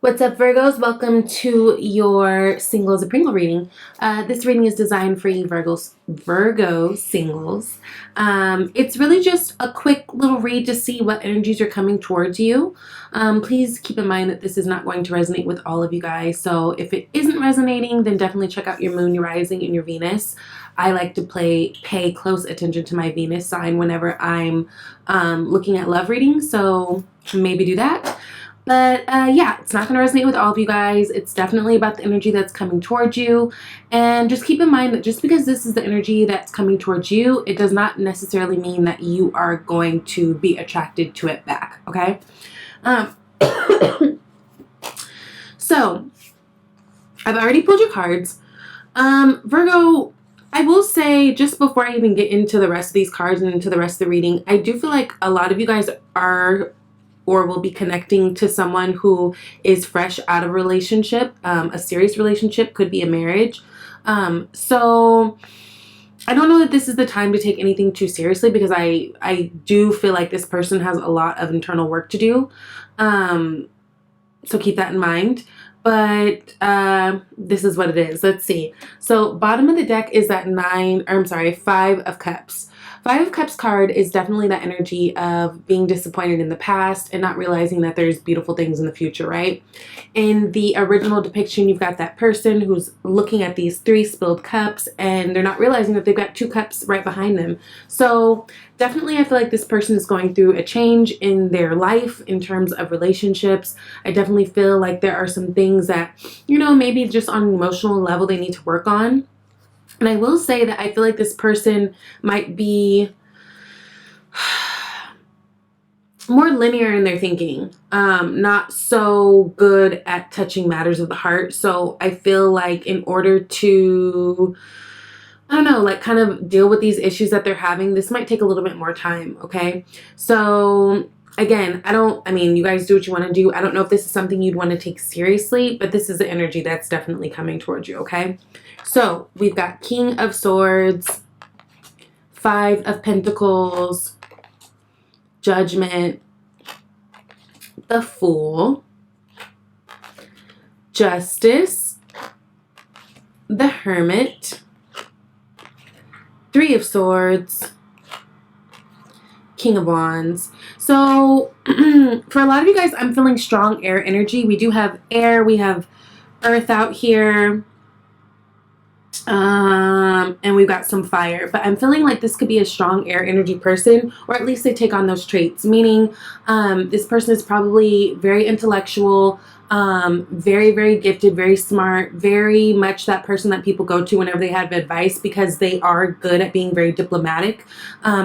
What's up, Virgos? Welcome to your Single as a Pringle reading. This reading is designed for you Virgo singles. It's really just a quick little read to see what energies are coming towards you. Please keep in mind that this is not going to resonate with all of you guys. So if it isn't resonating, then definitely check out your moon, your rising, and your Venus. I like to pay close attention to my Venus sign whenever I'm looking at love readings. So maybe do that. But yeah, it's not going to resonate with all of you guys. It's definitely about the energy that's coming towards you. And just keep in mind that just because this is the energy that's coming towards you, it does not necessarily mean that you are going to be attracted to it back, okay? So, I've already pulled your cards. Virgo, I will say, just before I even get into the rest of these cards and into the rest of the reading, I do feel like a lot of you guys are or will be connecting to someone who is fresh out of a relationship. A serious relationship, could be a marriage. So I don't know that this is the time to take anything too seriously, because I do feel like this person has a lot of internal work to do. So keep that in mind. But this is what it is. Let's see. So bottom of the deck is that Five of Cups. Five of Cups card is definitely that energy of being disappointed in the past and not realizing that there's beautiful things in the future, right? In the original depiction, you've got that person who's looking at these three spilled cups and they're not realizing that they've got two cups right behind them. So definitely I feel like this person is going through a change in their life in terms of relationships. I definitely feel like there are some things that, maybe just on an emotional level they need to work on. And I will say that I feel like this person might be more linear in their thinking, not so good at touching matters of the heart. So I feel like in order to, kind of deal with these issues that they're having, this might take a little bit more time, okay? So again, you guys do what you want to do. I don't know if this is something you'd want to take seriously, but this is the energy that's definitely coming towards you, okay? So we've got King of Swords, Five of Pentacles, Judgment, the Fool, Justice, the Hermit, Three of Swords, King of Wands. So for a lot of you guys, I'm feeling strong air energy. We do have air, we have earth out here, and we've got some fire, but I'm feeling like this could be a strong air energy person, or at least they take on those traits, meaning this person is probably very intellectual, very, very gifted, very smart, very much that person that people go to whenever they have advice because they are good at being very diplomatic.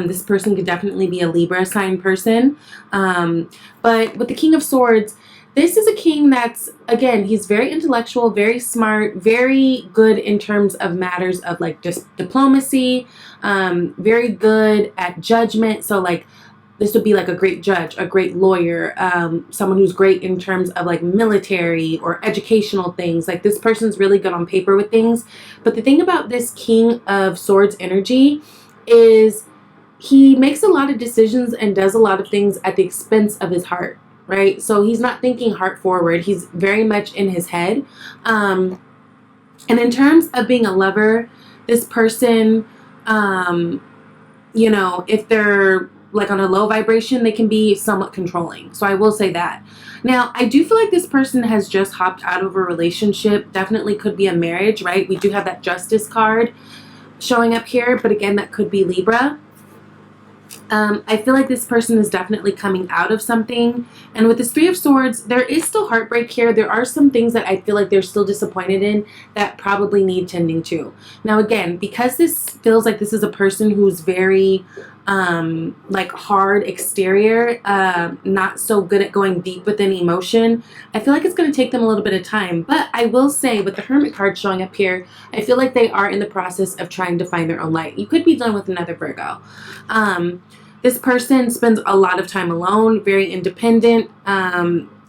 This person could definitely be a Libra sign person. But with the King of Swords, this is a king that's, again, he's very intellectual, very smart, very good in terms of matters of like just diplomacy, very good at judgment. So like this would be like a great judge, a great lawyer, someone who's great in terms of like military or educational things. Like this person's really good on paper with things. But the thing about this King of Swords energy is he makes a lot of decisions and does a lot of things at the expense of his heart. Right? So he's not thinking heart forward. He's very much in his head. And in terms of being a lover, this person, if they're like on a low vibration, they can be somewhat controlling. So I will say that. Now, I do feel like this person has just hopped out of a relationship. Definitely could be a marriage, right? We do have that Justice card showing up here, but again, that could be Libra. I feel like this person is definitely coming out of something. And with this Three of Swords, there is still heartbreak here. There are some things that I feel like they're still disappointed in that probably need tending to. Now, again, because this feels like this is a person who's very like hard exterior, not so good at going deep within emotion, I feel like it's going to take them a little bit of time. But I will say with the Hermit card showing up here, I feel like they are in the process of trying to find their own light. You could be dealing with another Virgo. This person spends a lot of time alone, very independent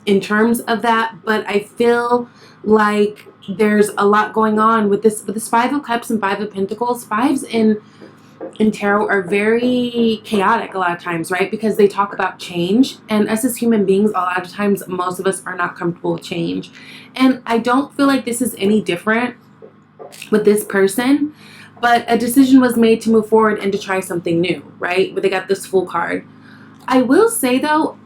in terms of that, but I feel like there's a lot going on with this Five of Cups and Five of Pentacles. Fives in in tarot are very chaotic a lot of times, right? Because they talk about change, and us as human beings, a lot of times, most of us are not comfortable with change. And I don't feel like this is any different with this person, but a decision was made to move forward and to try something new, right? But they got this Fool card. I will say though,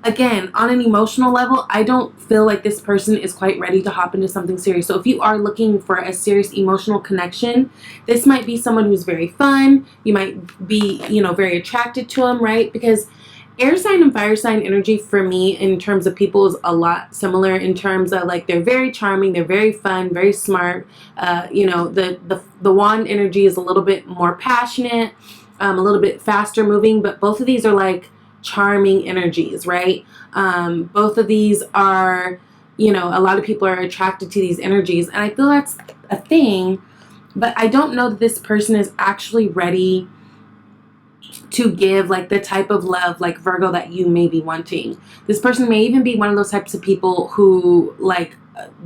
again, on an emotional level, I don't feel like this person is quite ready to hop into something serious. So if you are looking for a serious emotional connection, this might be someone who's very fun. You might be, very attracted to them, right? Because air sign and fire sign energy for me in terms of people is a lot similar in terms of like they're very charming, they're very fun, very smart. The wand energy is a little bit more passionate, a little bit faster moving, but both of these are like charming energies, right? Both of these are, a lot of people are attracted to these energies, and I feel that's a thing, but I don't know that this person is actually ready to give like the type of love like Virgo that you may be wanting. This person may even be one of those types of people who like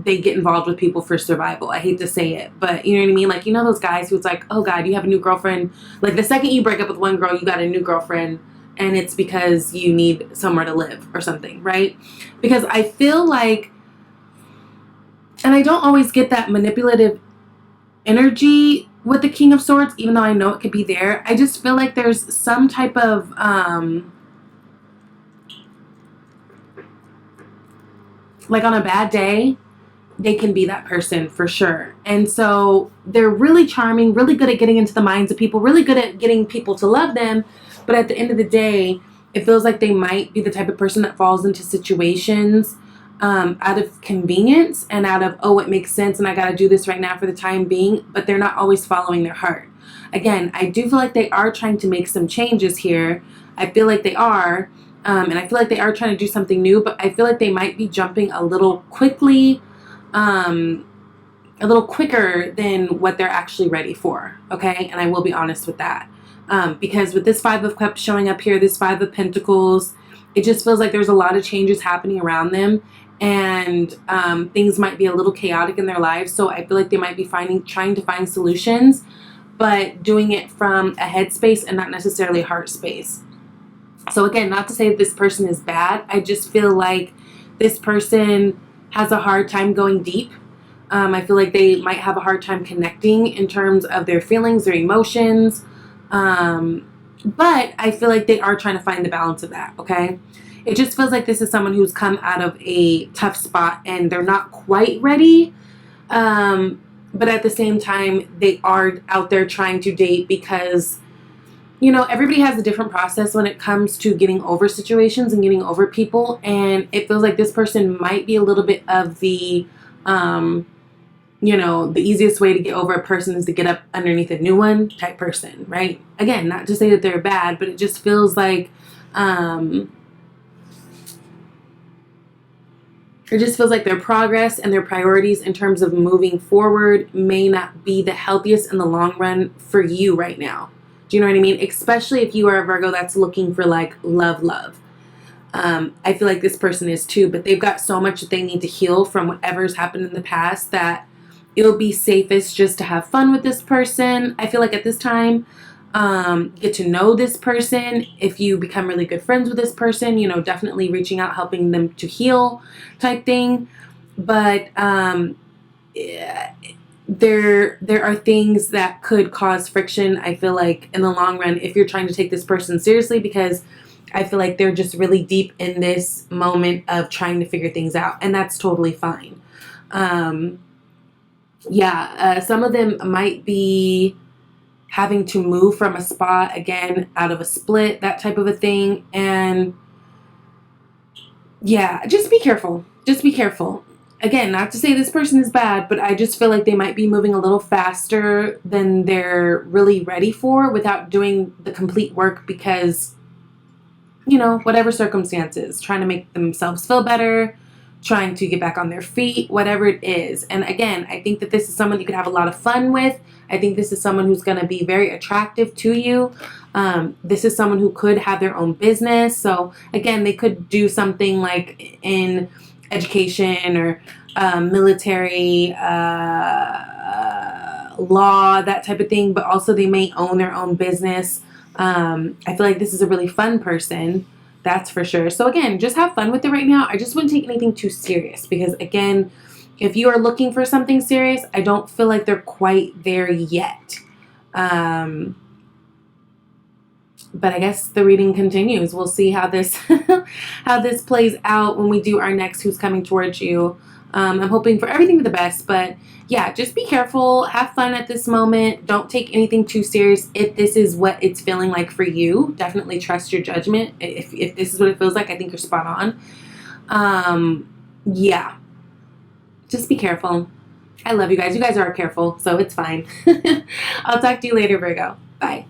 they get involved with people for survival. I hate to say it, but you know what I mean? Like, those guys who's like, oh God, you have a new girlfriend. Like the second you break up with one girl, you got a new girlfriend, and it's because you need somewhere to live or something, right? Because I feel like, and I don't always get that manipulative energy with the King of Swords, even though I know it could be there. I just feel like there's some type of like on a bad day, they can be that person for sure. And so they're really charming, really good at getting into the minds of people, really good at getting people to love them. But at the end of the day, it feels like they might be the type of person that falls into situations out of convenience and out of, oh, it makes sense and I got to do this right now for the time being, but they're not always following their heart. Again, I do feel like they are trying to make some changes here. I feel like they are, and I feel like they are trying to do something new, but I feel like they might be jumping a little quickly, a little quicker than what they're actually ready for, okay? And I will be honest with that. Because with this Five of Cups showing up here, this Five of Pentacles, it just feels like there's a lot of changes happening around them, and things might be a little chaotic in their lives. So I feel like they might be trying to find solutions, but doing it from a head space and not necessarily a heart space. So again, not to say that this person is bad. I just feel like this person has a hard time going deep. I feel like they might have a hard time connecting in terms of their feelings, their emotions. But I feel like they are trying to find the balance of that, okay? It just feels like this is someone who's come out of a tough spot and they're not quite ready. But at the same time, they are out there trying to date because, everybody has a different process when it comes to getting over situations and getting over people. And it feels like this person might be a little bit of the, the easiest way to get over a person is to get up underneath a new one type person, right? Again, not to say that they're bad, but it just feels like, their progress and their priorities in terms of moving forward may not be the healthiest in the long run for you right now. Do you know what I mean? Especially if you are a Virgo that's looking for like love. I feel like this person is too, but they've got so much that they need to heal from whatever's happened in the past that it'll be safest just to have fun with this person. I feel like at this time, get to know this person. If you become really good friends with this person, definitely reaching out, helping them to heal type thing. But there are things that could cause friction, I feel like, in the long run if you're trying to take this person seriously, because I feel like they're just really deep in this moment of trying to figure things out, and that's totally fine. Some of them might be having to move from a spot, again, out of a split, that type of a thing. And yeah, just be careful. Just be careful. Again, not to say this person is bad, but I just feel like they might be moving a little faster than they're really ready for without doing the complete work because, whatever circumstances, trying to make themselves feel better, trying to get back on their feet, whatever it is. And again, I think that this is someone you could have a lot of fun with. I think this is someone who's going to be very attractive to you. This is someone who could have their own business. So again, they could do something like in education or military, law, that type of thing, but also they may own their own business. I feel like this is a really fun person. That's for sure. So again, just have fun with it right now. I just wouldn't take anything too serious because again, if you are looking for something serious, I don't feel like they're quite there yet. But I guess the reading continues. We'll see how this how this plays out when we do our next Who's Coming Towards You. I'm hoping for everything for the best, but yeah, just be careful. Have fun at this moment. Don't take anything too serious. If this is what it's feeling like for you, definitely trust your judgment. If this is what it feels like, I think you're spot on. Yeah, just be careful. I love you guys. You guys are careful, so it's fine. I'll talk to you later, Virgo. Bye.